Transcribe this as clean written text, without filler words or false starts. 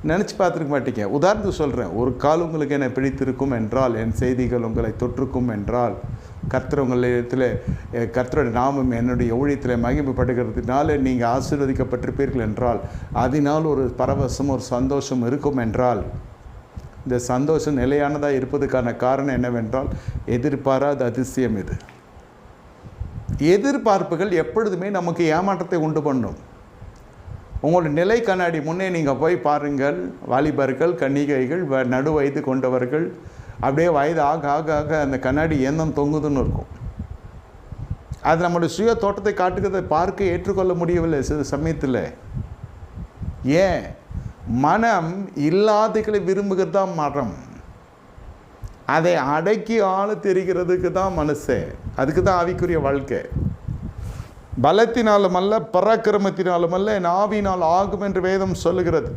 நினச்சி பார்த்துருக்க மாட்டீங்க. உதாரணத்துக்கு சொல்கிறேன், ஒரு கால் உங்களுக்கு என்னை பிடித்திருக்கும் என்றால், என் செய்திகள் உங்களை தொற்றுக்கும் என்றால், கர்த்தர் உங்களிடத்தில் கர்த்தருடைய நாமம் என்னுடைய ஊழியத்தில் மகிமைப்படுகிறதுனால நீங்கள் ஆசீர்வதிக்கப்பட்டிருப்பீர்கள் என்றால், அதனால் ஒரு பரவசம் ஒரு சந்தோஷம் இருக்கும் என்றால், இந்த சந்தோஷம் நிலையானதாக இருப்பதுக்கான காரணம் என்னவென்றால் எதிர்பாராத அதிசயம் இது. எதிர்பார்ப்புகள் எப்பொழுதுமே நமக்கு ஏமாற்றத்தை உண்டு பண்ணும். உங்களுடைய நிலை கண்ணாடி முன்னே நீங்கள் போய் பாருங்கள். வாலிபர்கள், கன்னிகைகள், நடு வயது கொண்டவர்கள், அப்படியே வயது ஆக ஆக ஆக அந்த கண்ணாடி எண்ணம் தொங்குதுன்னு இருக்கும். அது நம்மளுடைய சுய தோட்டத்தை காட்டுகிறதை பார்க்க ஏற்றுக்கொள்ள முடியவில்லை சில சமயத்தில். ஏன்? மனம் இல்லாதகளை விரும்புகிறது தான் மரம். அதை அடக்கி ஆள தெரிகிறதுக்கு தான் மனசே. அதுக்கு தான் ஆவிக்குரிய வாழ்க்கை. பலத்தினாலும் அல்ல, பராக்கிரமத்தினாலும் அல்ல, என் ஆவியினால் ஆகும் என்று வேதம் சொல்லுகிறது.